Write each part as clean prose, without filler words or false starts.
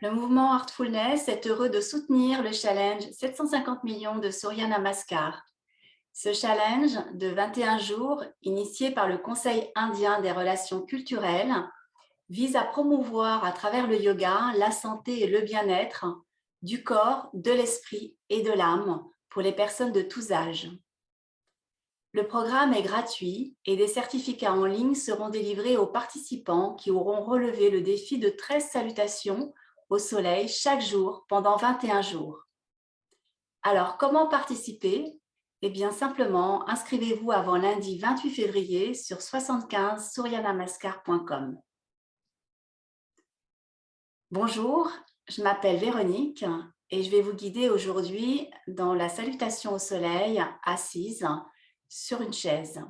Le mouvement Heartfulness est heureux de soutenir le challenge 750 millions de Surya Namaskar. Ce challenge de 21 jours, initié par le Conseil indien des relations culturelles, vise à promouvoir à travers le yoga la santé et le bien-être du corps, de l'esprit et de l'âme pour les personnes de tous âges. Le programme est gratuit et des certificats en ligne seront délivrés aux participants qui auront relevé le défi de 13 salutations au soleil chaque jour pendant 21 jours. Alors, comment participer? Eh bien, simplement, inscrivez-vous avant lundi 28 février sur 75 suryanamaskar.com. Bonjour, je m'appelle Véronique et je vais vous guider aujourd'hui dans la salutation au soleil assise sur une chaise.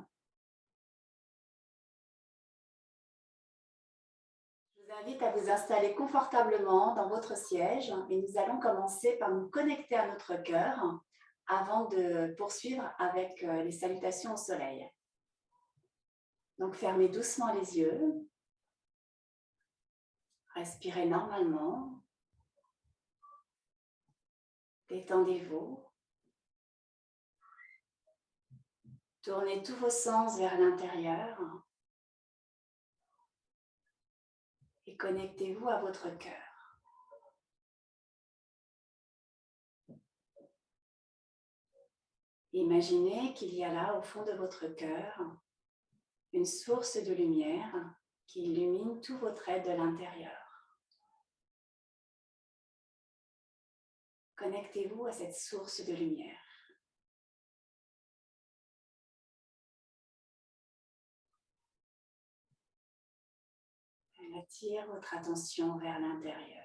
Je vous invite à vous installer confortablement dans votre siège et nous allons commencer par nous connecter à notre cœur avant de poursuivre avec les salutations au soleil. Donc fermez doucement les yeux, respirez normalement, détendez-vous, tournez tous vos sens vers l'intérieur et connectez-vous à votre cœur. Imaginez qu'il y a là au fond de votre cœur une source de lumière qui illumine tout votre être de l'intérieur. Connectez-vous à cette source de lumière. Elle attire votre attention vers l'intérieur.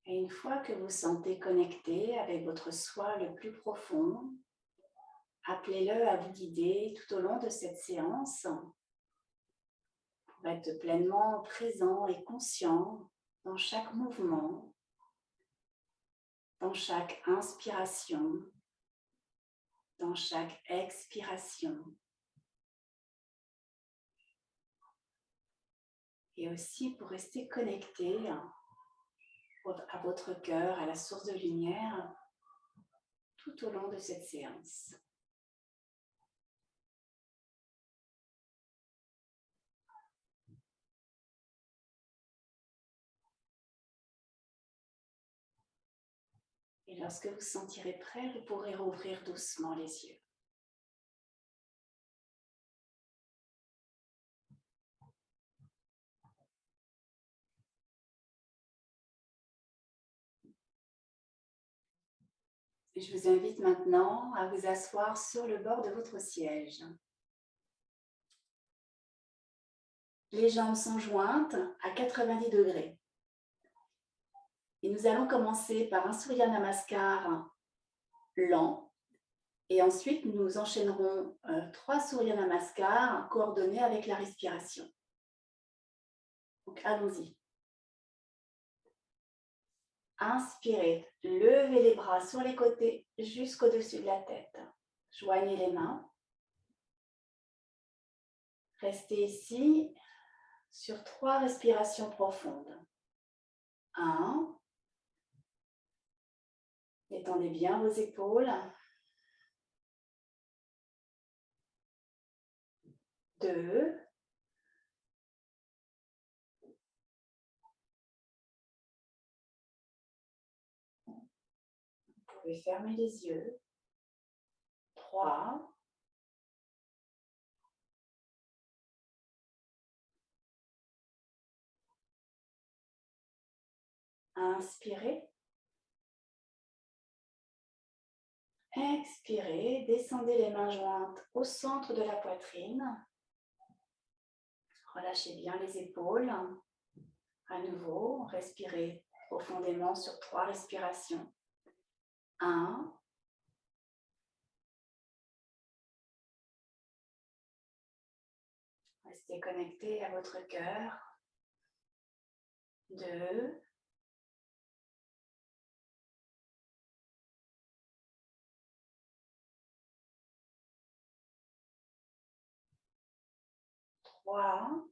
Et une fois que vous sentez connecté avec votre soi le plus profond, appelez-le à vous guider tout au long de cette séance pour être pleinement présent et conscient dans chaque mouvement, dans chaque inspiration, dans chaque expiration. Et aussi pour rester connecté à votre cœur, à la source de lumière, tout au long de cette séance. Et lorsque vous sentirez prêt, vous pourrez rouvrir doucement les yeux. Et je vous invite maintenant à vous asseoir sur le bord de votre siège. Les jambes sont jointes à 90 degrés. Et nous allons commencer par un Surya Namaskar lent. Et ensuite, nous enchaînerons 3 Surya Namaskar coordonnés avec la respiration. Donc, allons-y. Inspirez, levez les bras sur les côtés jusqu'au-dessus de la tête. Joignez les mains. Restez ici sur 3 respirations profondes. 1. Détendez bien vos épaules. 2. Vous pouvez fermer les yeux. 3. Inspirez. Expirez. Descendez les mains jointes au centre de la poitrine. Relâchez bien les épaules. À nouveau, respirez profondément sur 3 respirations. 1. Restez connecté à votre cœur. 2, 3,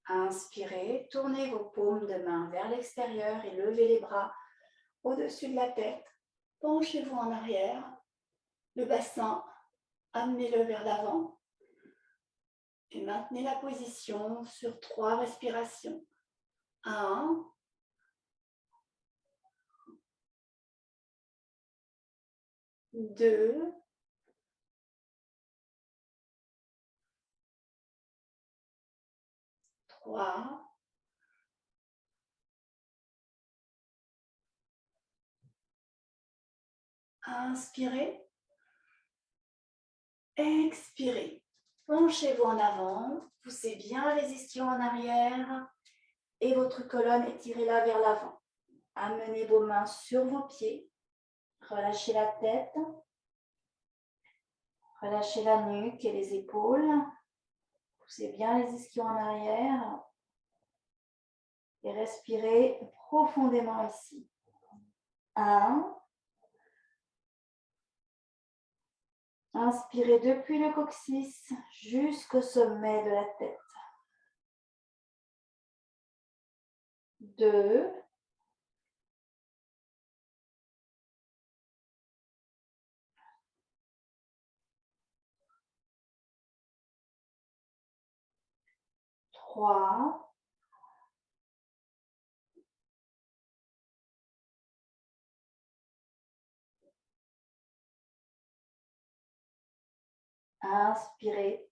inspirez, tournez vos paumes de main vers l'extérieur et levez les bras au-dessus de la tête. Penchez-vous en arrière. Le bassin, amenez-le vers l'avant. Et maintenez la position sur 3 respirations. 1, 2, 3, inspirez, expirez. Penchez-vous en avant, poussez bien les ischions en arrière et votre colonne, étirez-la vers l'avant. Amenez vos mains sur vos pieds, relâchez la tête, relâchez la nuque et les épaules. Poussez bien les ischions en arrière et respirez profondément ici. 1, inspirez depuis le coccyx jusqu'au sommet de la tête. 2, 3, inspirez,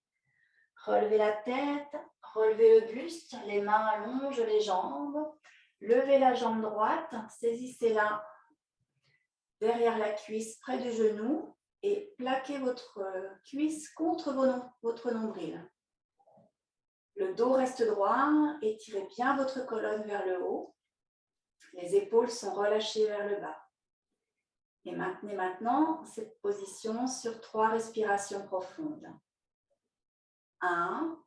relevez la tête, relevez le buste, les mains allongent les jambes, levez la jambe droite, saisissez-la derrière la cuisse près du genou et plaquez votre cuisse contre votre nombril. Le dos reste droit, étirez bien votre colonne vers le haut, les épaules sont relâchées vers le bas. Et maintenez maintenant cette position sur 3 respirations profondes. 1,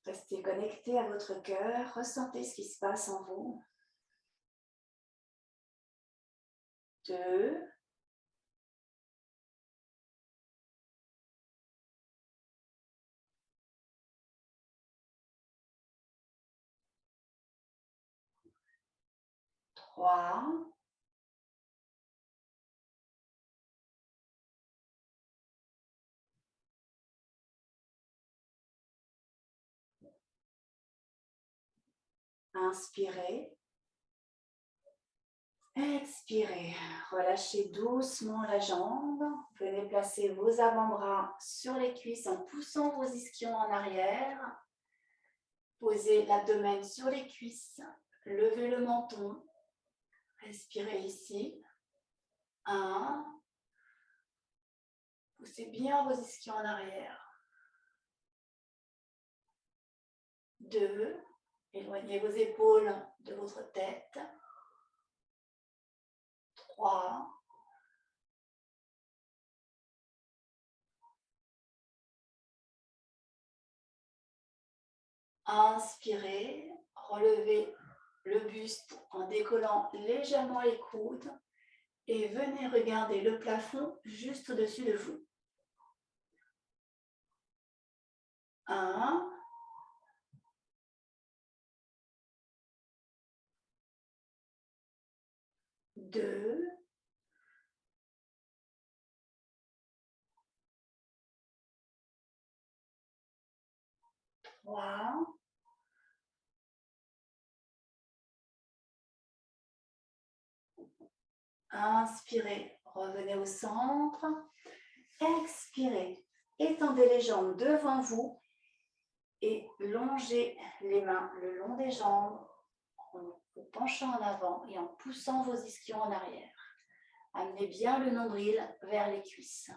restez connecté à votre cœur, ressentez ce qui se passe en vous. 2, 3, 4, inspirez. Expirez, relâchez doucement la jambe. Venez placer vos avant-bras sur les cuisses en poussant vos ischions en arrière. Posez l'abdomen sur les cuisses. Levez le menton. Respirez ici. 1. Poussez bien vos ischions en arrière. 2. Éloignez vos épaules de votre tête. 3. Inspirez, relevez le buste en décollant légèrement les coudes et venez regarder le plafond juste au-dessus de vous. 1, 2, 3, 4. Inspirez, revenez au centre. Expirez, étendez les jambes devant vous et longez les mains le long des jambes en vous penchant en avant et en poussant vos ischions en arrière. Amenez bien le nombril vers les cuisses.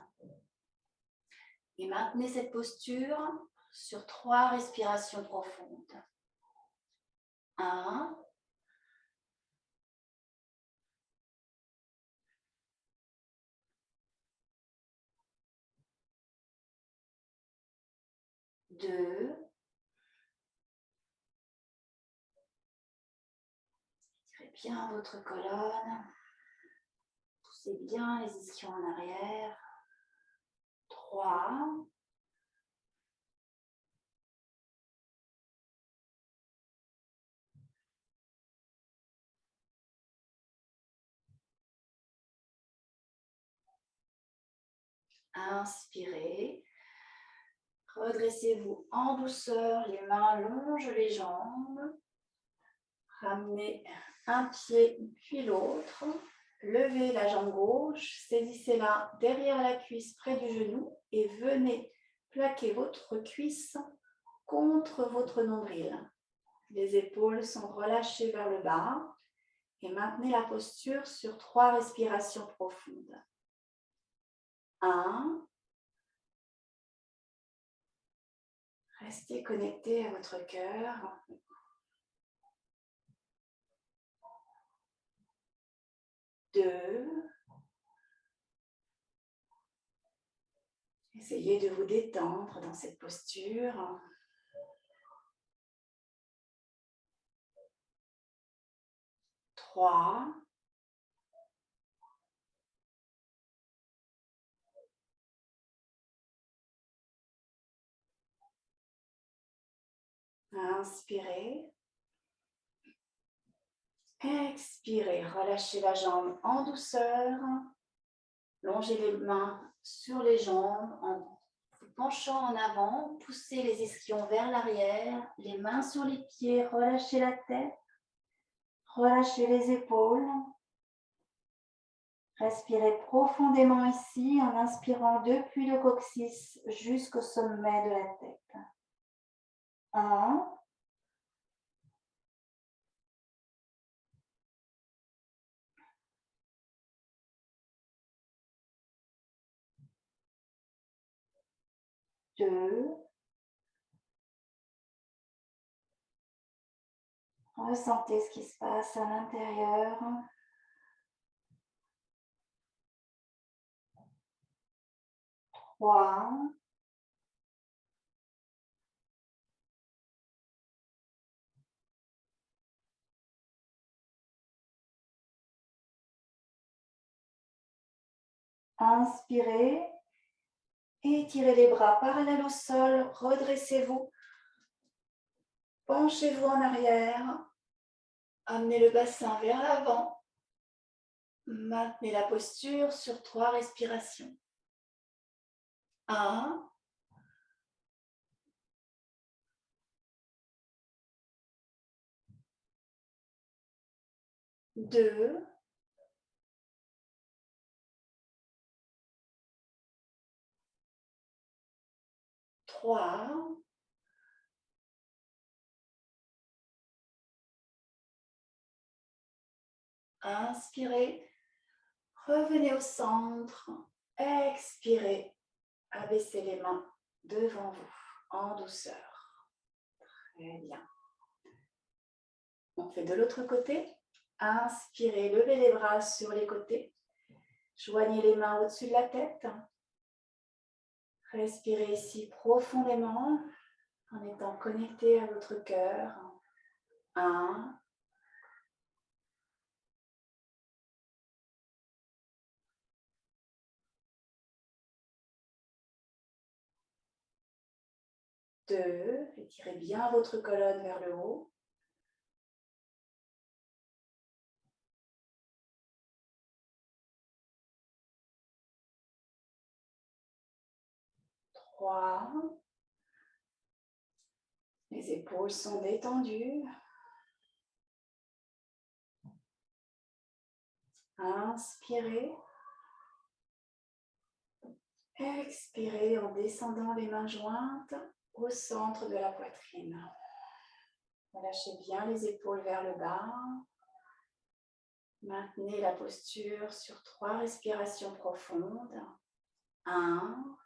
Et maintenez cette posture sur 3 respirations profondes. 1, 2. Étirez bien votre colonne. Poussez bien les ischions en arrière. 3. Inspirez. Redressez-vous en douceur, les mains longent les jambes. Ramenez un pied puis l'autre. Levez la jambe gauche, saisissez-la derrière la cuisse près du genou et venez plaquer votre cuisse contre votre nombril. Les épaules sont relâchées vers le bas et maintenez la posture sur 3 respirations profondes. 1. Restez connecté à votre cœur. 2. Essayez de vous détendre dans cette posture. 3. Inspirez. Expirez. Relâchez la jambe en douceur. Longez les mains sur les jambes en vous penchant en avant. Poussez les ischions vers l'arrière. Les mains sur les pieds. Relâchez la tête. Relâchez les épaules. Respirez profondément ici en inspirant depuis le coccyx jusqu'au sommet de la tête. 1. 2. Ressentez ce qui se passe à l'intérieur. 3. Inspirez. Étirez les bras parallèles au sol. Redressez-vous. Penchez-vous en arrière. Amenez le bassin vers l'avant. Maintenez la posture sur 3 respirations. 1. 2. 3. Inspirez. Revenez au centre. Expirez. Abaissez les mains devant vous en douceur. Très bien. On fait de l'autre côté. Inspirez, levez les bras sur les côtés. Joignez les mains au-dessus de la tête. Respirez ici profondément en étant connecté à votre cœur. 1. 2. Étirez bien votre colonne vers le haut. 3. Les épaules sont détendues. Inspirez. Expirez en descendant les mains jointes au centre de la poitrine. Relâchez bien les épaules vers le bas. Maintenez la posture sur 3 respirations profondes. 1.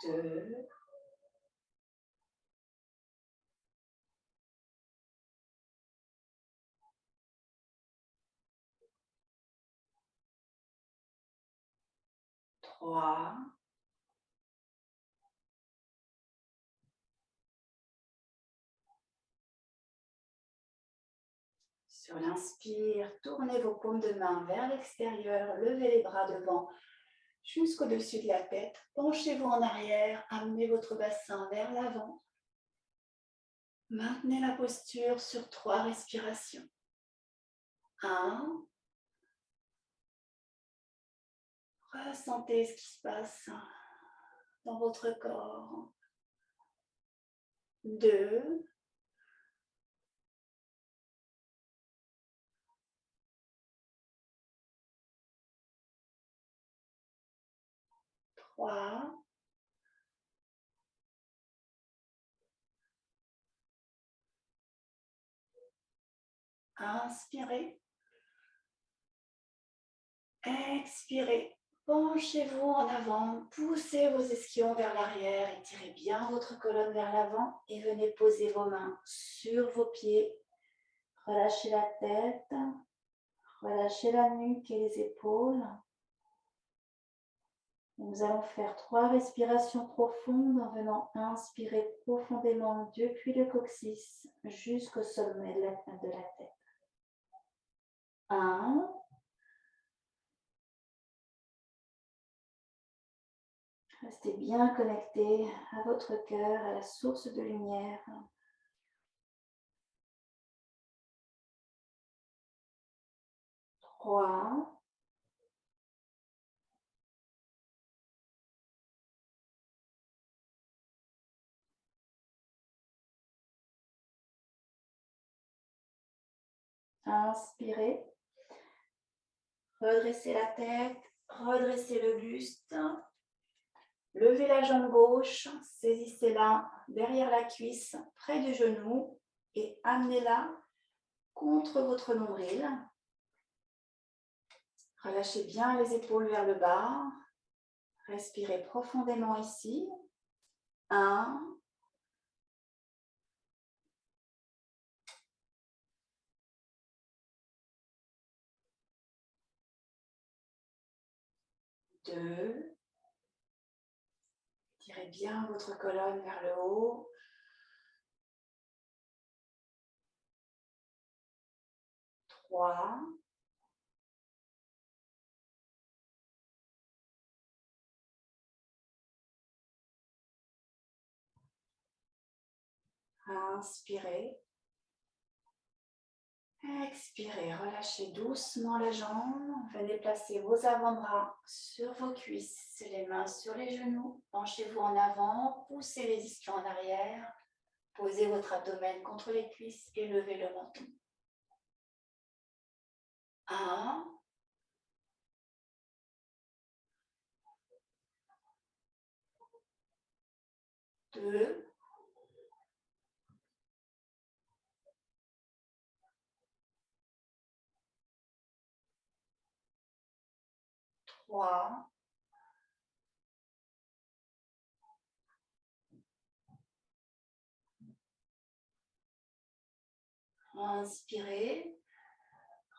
2. 3. Sur l'inspire, tournez vos paumes de main vers l'extérieur, levez les bras devant jusqu'au-dessus de la tête. Penchez-vous en arrière, amenez votre bassin vers l'avant. Maintenez la posture sur 3 respirations. 1. Ressentez ce qui se passe dans votre corps. 2. 3. Inspirez. Expirez. Penchez-vous en avant, poussez vos ischions vers l'arrière, étirez bien votre colonne vers l'avant et venez poser vos mains sur vos pieds. Relâchez la tête, relâchez la nuque et les épaules. Nous allons faire 3 respirations profondes en venant inspirer profondément depuis le coccyx jusqu'au sommet de la tête. 1. Restez bien connecté à votre cœur, à la source de lumière. 3. Inspirez. Redressez la tête, redressez le buste. Levez la jambe gauche, saisissez-la derrière la cuisse, près du genou et amenez-la contre votre nombril. Relâchez bien les épaules vers le bas. Respirez profondément ici. 1. 2. Tirez bien votre colonne vers le haut. 3. Inspirez. Expirez, relâchez doucement la jambe. Venez placer vos avant-bras sur vos cuisses, les mains sur les genoux. Penchez-vous en avant, poussez les ischions en arrière. Posez votre abdomen contre les cuisses et levez le menton. 1. 2. 3. Inspirez.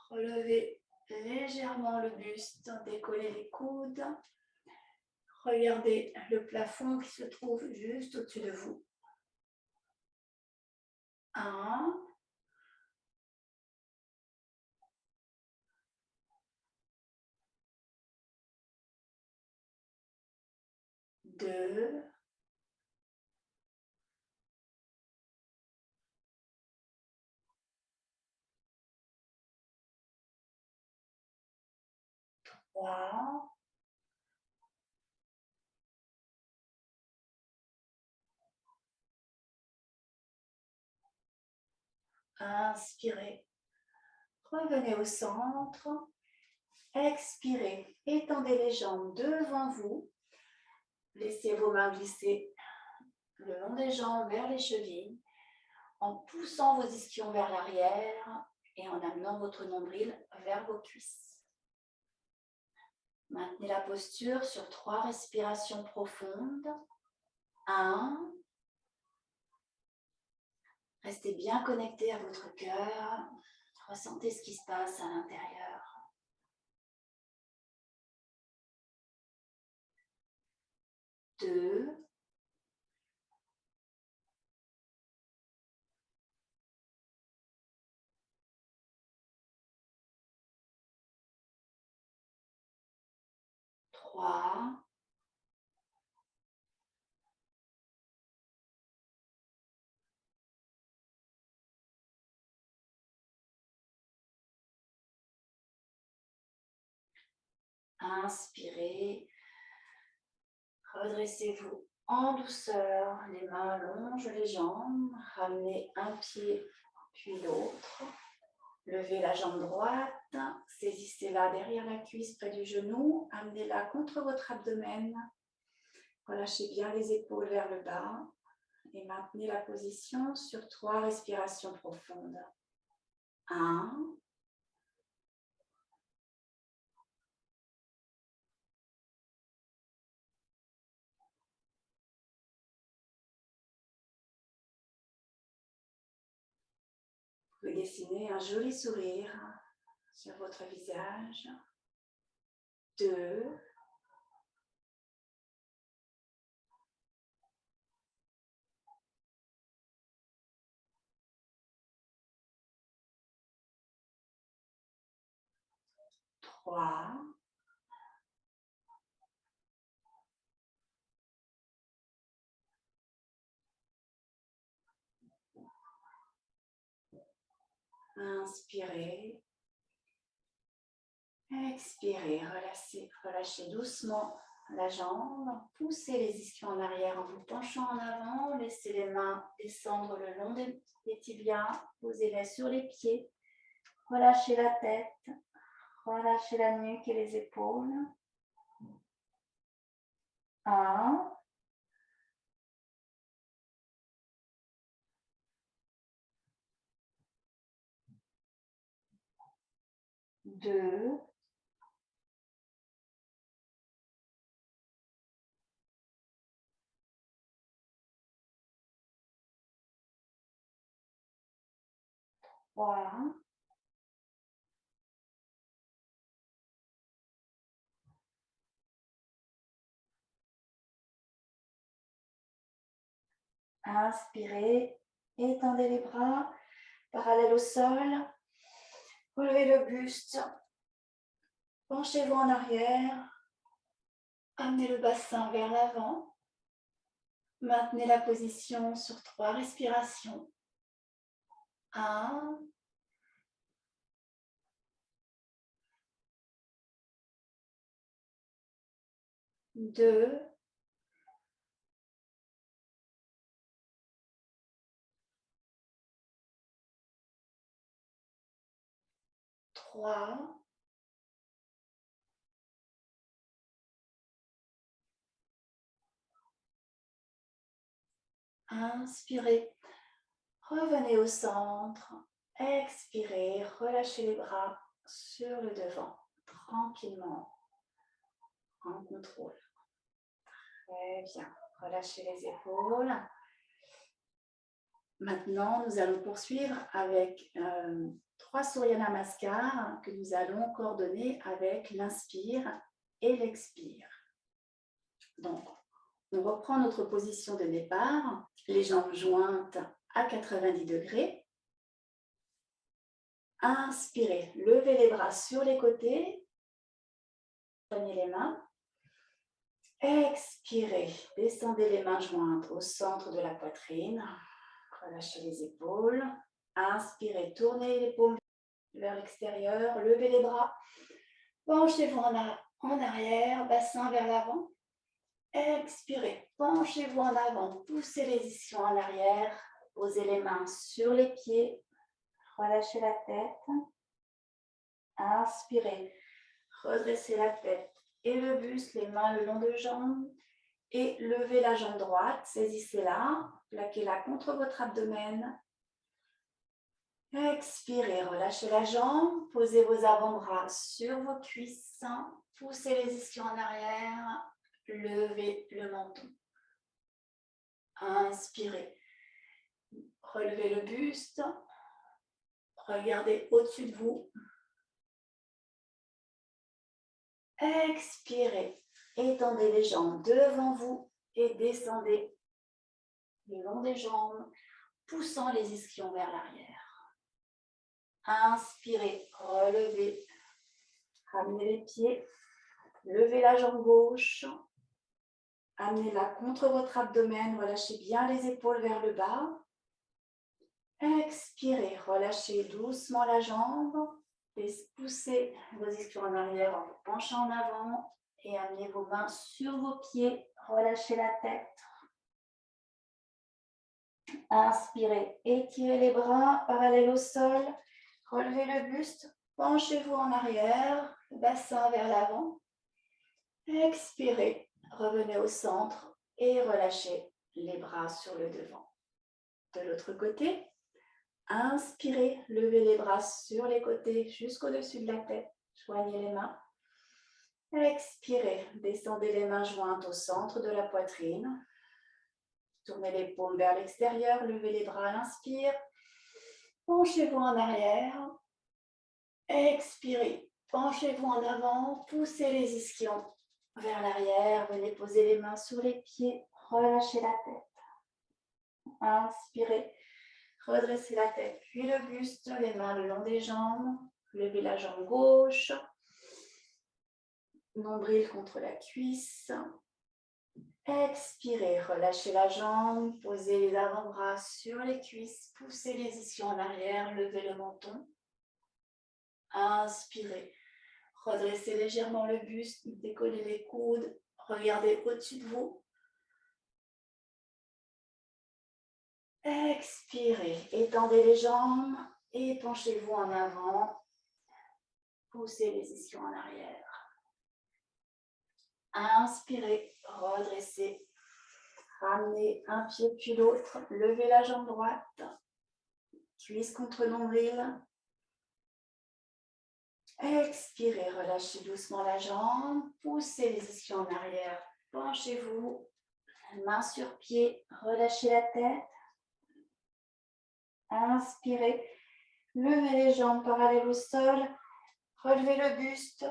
Relevez légèrement le buste, décollez les coudes. Regardez le plafond qui se trouve juste au-dessus de vous. 1. 2. 3. Inspirez. Revenez au centre. Expirez. Étendez les jambes devant vous. Laissez vos mains glisser le long des jambes vers les chevilles en poussant vos ischions vers l'arrière et en amenant votre nombril vers vos cuisses. Maintenez la posture sur 3 respirations profondes. 1. Restez bien connecté à votre cœur. Ressentez ce qui se passe à l'intérieur. 2, 3, 'inspirez, redressez-vous en douceur, les mains allongent les jambes, ramenez un pied puis l'autre, levez la jambe droite, saisissez-la derrière la cuisse près du genou, amenez-la contre votre abdomen, relâchez bien les épaules vers le bas et maintenez la position sur 3 respirations profondes. 1, 'Vous dessinez un joli sourire sur votre visage. 2, 3, 'inspirez, expirez, relâchez doucement la jambe, poussez les ischions en arrière en vous penchant en avant, laissez les mains descendre le long des tibias, posez-les sur les pieds, relâchez la tête, relâchez la nuque et les épaules. 1, 2, 3, 'inspirez, étendez les bras parallèles au sol, relevez le buste, penchez-vous en arrière, amenez le bassin vers l'avant, maintenez la position sur 3 respirations. 1, 2, 3, 'inspirez, revenez au centre, expirez, relâchez les bras sur le devant, tranquillement, en contrôle. Très bien, relâchez les épaules. Maintenant, nous allons poursuivre avec 3 Surya Namaskar que nous allons coordonner avec l'inspire et l'expire. Donc, on reprend notre position de départ, les jambes jointes à 90 degrés. Inspirez, levez les bras sur les côtés, prenez les mains. Expirez, descendez les mains jointes au centre de la poitrine. Relâchez les épaules. Inspirez, tournez les paumes vers l'extérieur, levez les bras. Penchez-vous en arrière, bassin vers l'avant. Expirez, penchez-vous en avant, poussez les ischions en arrière. Posez les mains sur les pieds. Relâchez la tête. Inspirez, redressez la tête et le buste, les mains le long de jambes. Et levez la jambe droite, saisissez-la, plaquez-la contre votre abdomen. Expirez, relâchez la jambe, posez vos avant-bras sur vos cuisses, poussez les ischions en arrière, levez le menton. Inspirez, relevez le buste, regardez au-dessus de vous. Expirez, étendez les jambes devant vous, et descendez le long des jambes, poussant les ischions vers l'arrière. Inspirez, relevez, ramenez les pieds, levez la jambe gauche, amenez-la contre votre abdomen, relâchez bien les épaules vers le bas. Expirez, relâchez doucement la jambe, poussez vos ischions en arrière en vous penchant en avant et amenez vos mains sur vos pieds, relâchez la tête. Inspirez, étirez les bras parallèles au sol, relevez le buste, penchez-vous en arrière, le bassin vers l'avant. Expirez, revenez au centre et relâchez les bras sur le devant. De l'autre côté, inspirez, levez les bras sur les côtés jusqu'au-dessus de la tête, joignez les mains. Expirez, descendez les mains jointes au centre de la poitrine. Tournez les paumes vers l'extérieur, levez les bras à l'inspire. Penchez-vous en arrière. Expirez, penchez-vous en avant, poussez les ischions vers l'arrière. Venez poser les mains sur les pieds, relâchez la tête. Inspirez, redressez la tête, puis le buste, les mains le long des jambes. Levez la jambe gauche. Nombril contre la cuisse. Expirez, relâchez la jambe, posez les avant-bras sur les cuisses, poussez les ischions en arrière, levez le menton. Inspirez, redressez légèrement le buste, décollez les coudes, regardez au-dessus de vous. Expirez, étendez les jambes et penchez-vous en avant, poussez les ischions en arrière. Inspirez, redressez, ramenez un pied puis l'autre, levez la jambe droite, cuisse contre nombril. Expirez, relâchez doucement la jambe, poussez les ischions en arrière, penchez-vous, main sur pied, relâchez la tête. Inspirez, levez les jambes parallèles au sol, relevez le buste,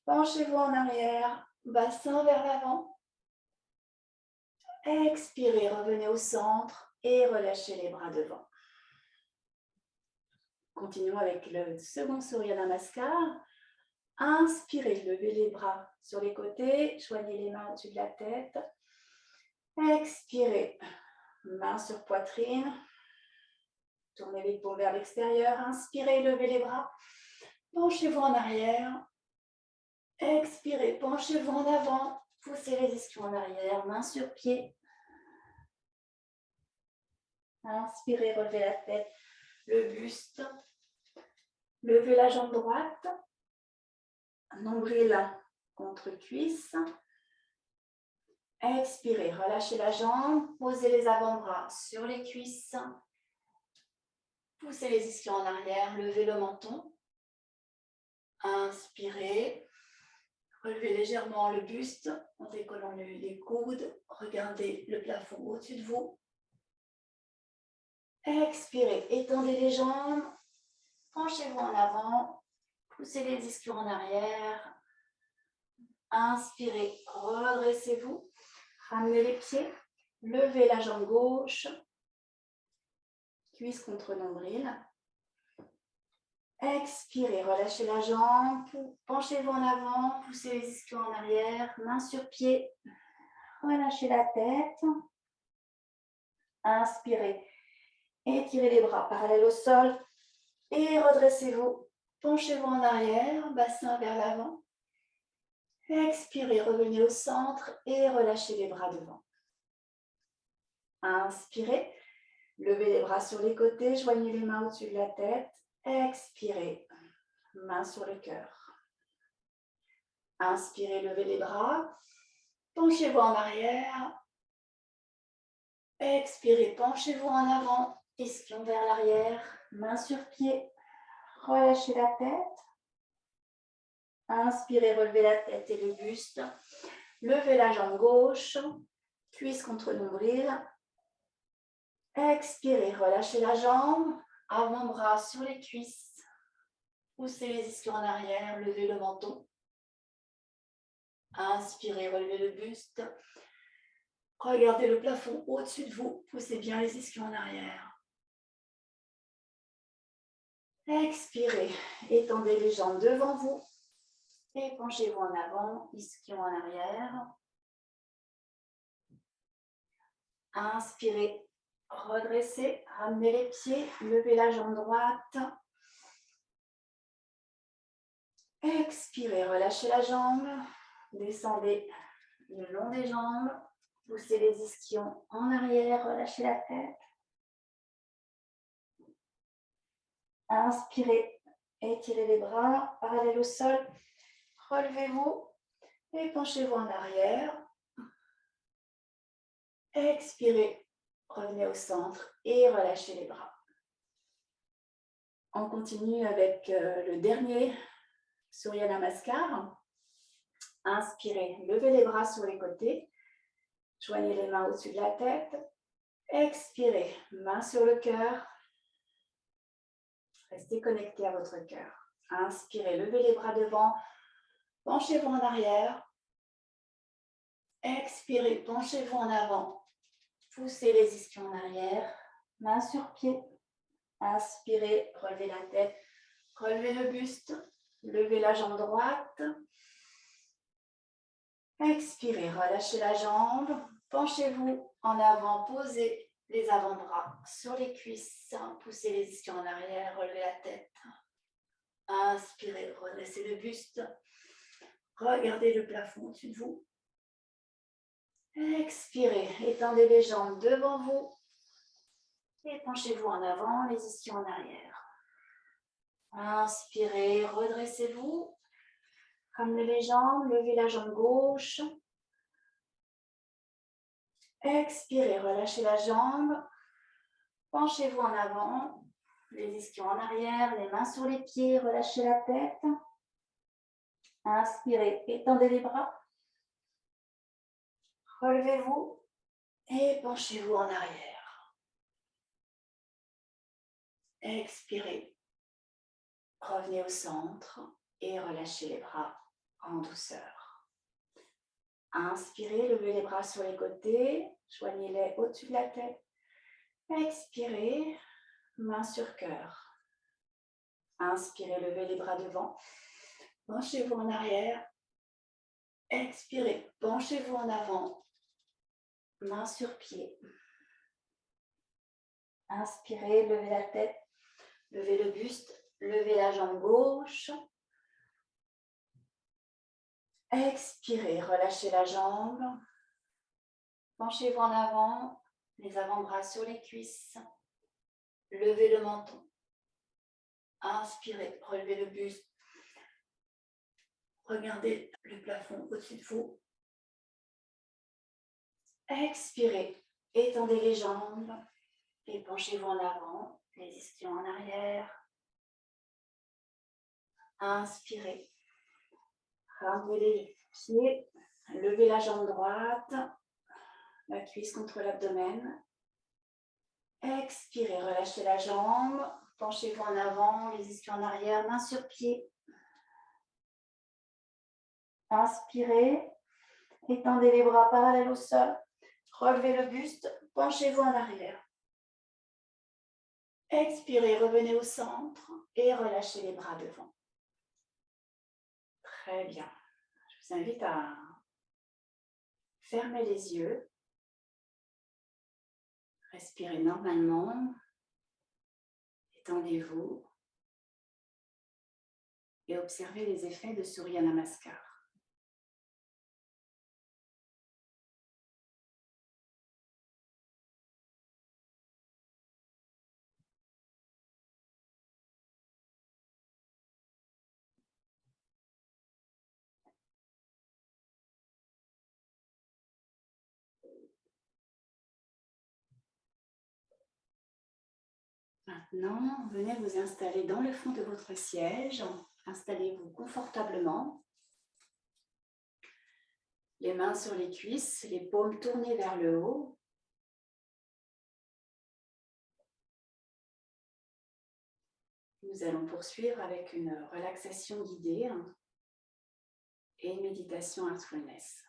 penchez-vous en arrière, bassin vers l'avant. Expirez, revenez au centre et relâchez les bras devant. Continuons avec le second Surya Namaskar. Inspirez, levez les bras sur les côtés, joignez les mains au-dessus de la tête. Expirez, main sur poitrine. Tournez les paumes vers l'extérieur. Inspirez, levez les bras. Penchez-vous en arrière. Expirez, penchez-vous en avant. Poussez les ischions en arrière, main sur pied. Inspirez, relevez la tête, le buste. Levez la jambe droite. Nombril contre cuisse. Expirez, relâchez la jambe. Posez les avant-bras sur les cuisses. Poussez les ischions en arrière, levez le menton. Inspirez. Relevez légèrement le buste en décollant les coudes. Regardez le plafond au-dessus de vous. Expirez, étendez les jambes. Penchez-vous en avant. Poussez les ischions en arrière. Inspirez, redressez-vous. Ramenez les pieds. Levez la jambe gauche. Cuisse contre nombril. Expirez, relâchez la jambe. Penchez-vous en avant. Poussez les ischions en arrière. Main sur pied. Relâchez la tête. Inspirez. Étirez les bras parallèles au sol. Et redressez-vous. Penchez-vous en arrière. Bassin vers l'avant. Expirez, revenez au centre et relâchez les bras devant. Inspirez. Levez les bras sur les côtés. Joignez les mains au-dessus de la tête. Expirez. Main sur le cœur. Inspirez, levez les bras. Penchez-vous en arrière. Expirez, penchez-vous en avant. Ischion vers l'arrière. Main sur pied. Relâchez la tête. Inspirez, relevez la tête et le buste. Levez la jambe gauche. Cuisse contre nombril. Expirez, relâchez la jambe. Avant-bras sur les cuisses. Poussez les ischions en arrière. Levez le menton. Inspirez, relevez le buste. Regardez le plafond au-dessus de vous. Poussez bien les ischions en arrière. Expirez. Étendez les jambes devant vous. Et penchez-vous en avant, ischions en arrière. Inspirez. Redressez. Ramenez les pieds. Levez la jambe droite. Expirez. Relâchez la jambe. Descendez le long des jambes. Poussez les ischions en arrière. Relâchez la tête. Inspirez. Étirez les bras parallèles au sol. Relevez-vous et penchez-vous en arrière. Expirez. Revenez au centre et relâchez les bras. On continue avec le dernier Surya Namaskar. Inspirez. Levez les bras sur les côtés. Joignez les mains au-dessus de la tête. Expirez. Main sur le cœur. Restez connecté à votre cœur. Inspirez. Levez les bras devant. Penchez-vous en arrière. Expirez. Penchez-vous en avant. Poussez les ischions en arrière. Main sur pied. Inspirez. Relevez la tête. Relevez le buste. Levez la jambe droite. Expirez. Relâchez la jambe. Penchez-vous en avant. Posez les avant-bras sur les cuisses. Poussez les ischions en arrière. Relevez la tête. Inspirez. Redressez le buste. Regardez le plafond au-dessus de vous. Expirez. Étendez les jambes devant vous. Et penchez-vous en avant, les ischions en arrière. Inspirez. Redressez-vous. Ramenez les jambes. Levez la jambe gauche. Expirez. Relâchez la jambe. Penchez-vous en avant. Les ischions en arrière. Les mains sur les pieds. Relâchez la tête. Inspirez. Étendez les bras. Relevez-vous et penchez-vous en arrière. Expirez. Revenez au centre et relâchez les bras en douceur. Inspirez, levez les bras sur les côtés, joignez-les au-dessus de la tête. Expirez, main sur cœur. Inspirez, levez les bras devant. Penchez-vous en arrière. Expirez, penchez-vous en avant. Main sur pied. Inspirez, levez la tête, levez le buste, levez la jambe gauche. Expirez, relâchez la jambe. Penchez-vous en avant, les avant-bras sur les cuisses. Levez le menton. Inspirez, relevez le buste. Regardez le plafond au-dessus de vous. Expirez, étendez les jambes et penchez-vous en avant, les ischions en arrière. Inspirez, ramenez les pieds, levez la jambe droite, la cuisse contre l'abdomen. Expirez, relâchez la jambe, penchez-vous en avant, les ischions en arrière, main sur pied. Inspirez, étendez les bras parallèles au sol, relevez le buste, penchez-vous en arrière. Expirez, revenez au centre et relâchez les bras devant. Très bien. Je vous invite à fermer les yeux. Respirez normalement. Étendez-vous. Et observez les effets de Surya Namaskar. Maintenant, venez vous installer dans le fond de votre siège. Installez-vous confortablement. Les mains sur les cuisses, les paumes tournées vers le haut. Nous allons poursuivre avec une relaxation guidée et une méditation heartfulness.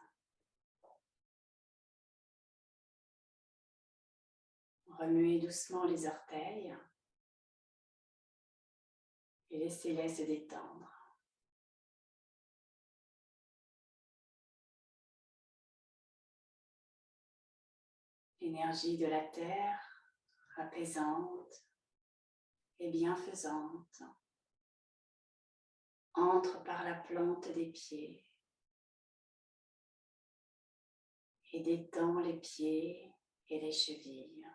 Remuez doucement les orteils et laissez-les se détendre. L'énergie de la terre, apaisante et bienfaisante, entre par la plante des pieds et détend les pieds et les chevilles.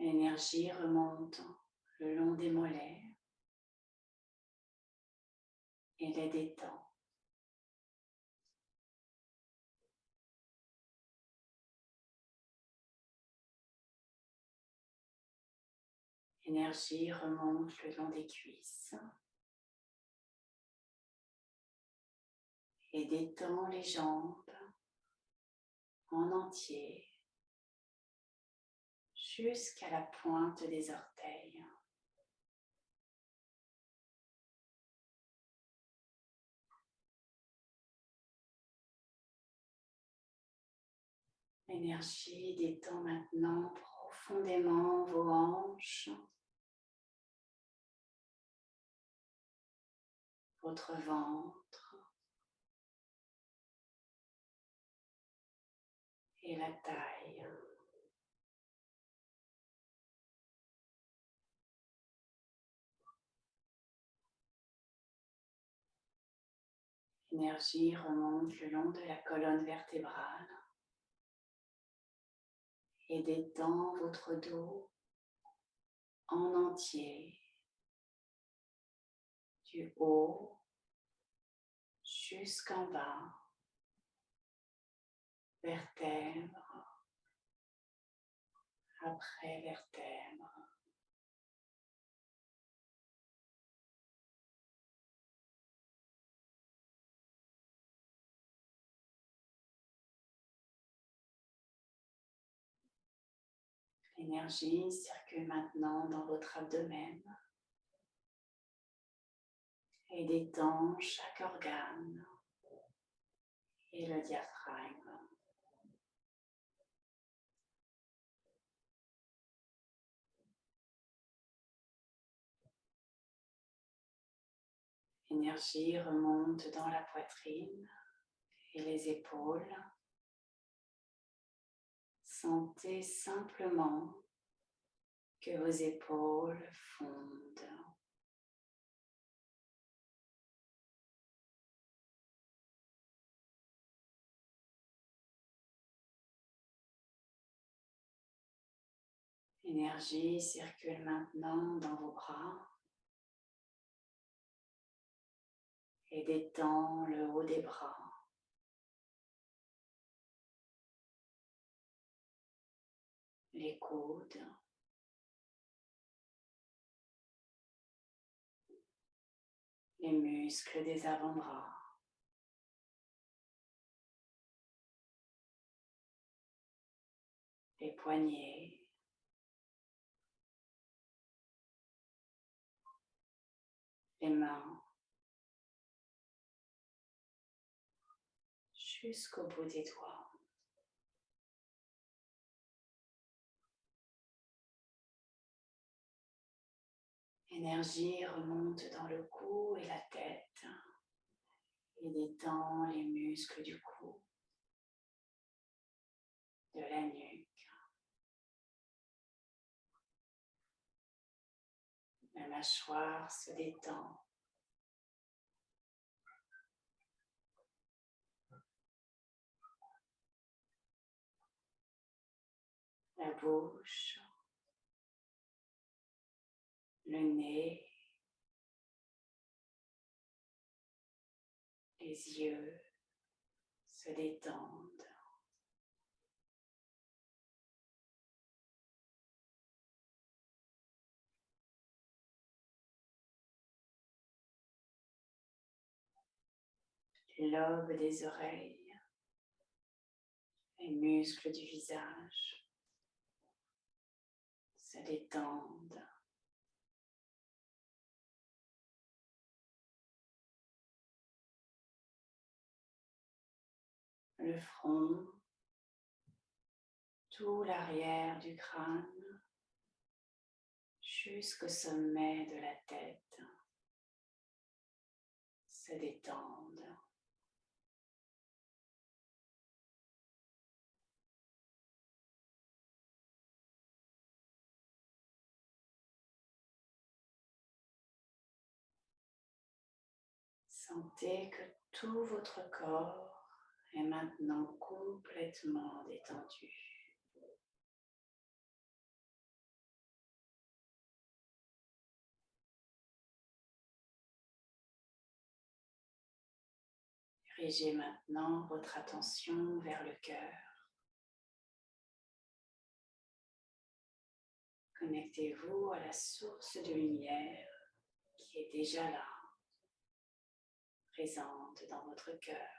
L'énergie remonte le long des mollets et les détend. L'énergie remonte le long des cuisses et détend les jambes en entier jusqu'à la pointe des orteils. L'énergie détend maintenant profondément vos hanches, votre ventre et la taille. L'énergie remonte le long de la colonne vertébrale et détend votre dos en entier, du haut jusqu'en bas, vertèbre après vertèbre. L'énergie circule maintenant dans votre abdomen et détend chaque organe et le diaphragme. L'énergie remonte dans la poitrine et les épaules. Sentez simplement que vos épaules fondent. L'énergie circule maintenant dans vos bras et détend le haut des bras, les coudes, les muscles des avant-bras, les poignets, les mains, jusqu'au bout des doigts. L'énergie remonte dans le cou et la tête et détend les muscles du cou, de la nuque, la mâchoire se détend. La bouche, le nez, les yeux se détendent. Les lobes des oreilles, les muscles du visage se détendent. le front, tout l'arrière du crâne, jusqu'au sommet de la tête, se détendent. Sentez que tout votre corps est maintenant complètement détendu. Dirigez maintenant votre attention vers le cœur. Connectez-vous à la source de lumière qui est déjà là, présente dans votre cœur.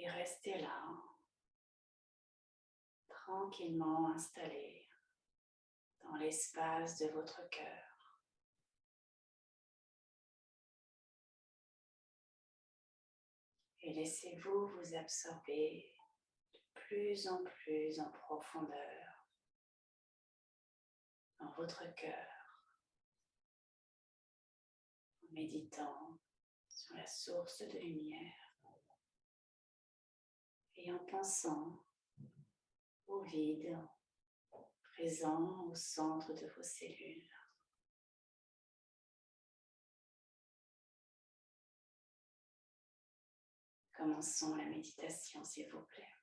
Et restez là, tranquillement installé dans l'espace de votre cœur. Et laissez-vous vous absorber de plus en profondeur dans votre cœur, en méditant sur la source de lumière et en pensant au vide présent au centre de vos cellules. Commençons la méditation, s'il vous plaît.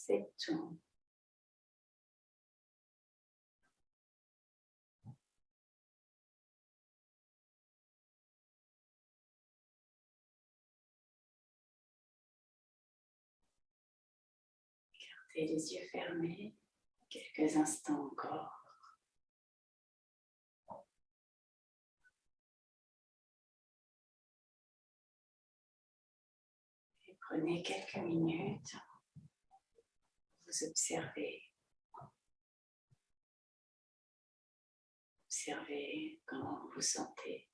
C'est tout. Gardez les yeux fermés quelques instants encore. Et prenez quelques minutes pour vous observer. Observez comment vous vous sentez.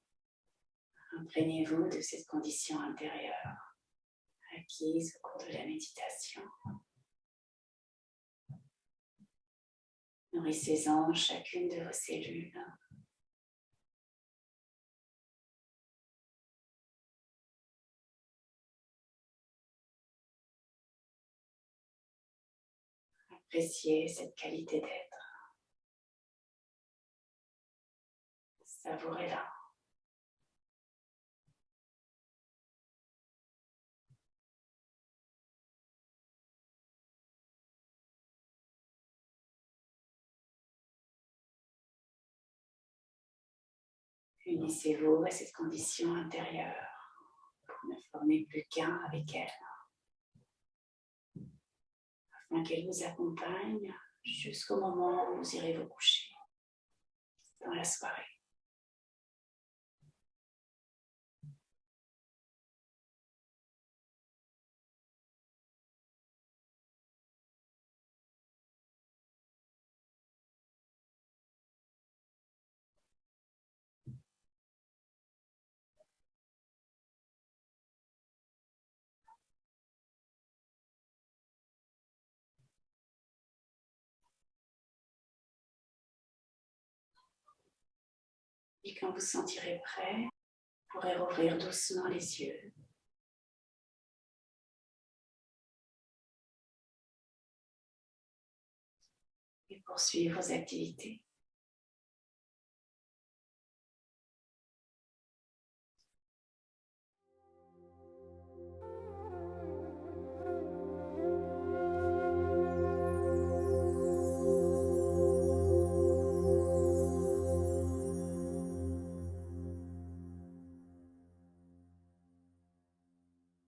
Imprégnez-vous de cette condition intérieure acquise au cours de la méditation. Nourrissez-en chacune de vos cellules. Appréciez cette qualité d'être. Savourez-la. Unissez-vous à cette condition intérieure pour ne former plus qu'un avec elle, afin qu'elle vous accompagne jusqu'au moment où vous irez vous coucher dans la soirée. Et quand vous sentirez prêt, vous pourrez rouvrir doucement les yeux. Et poursuivre vos activités.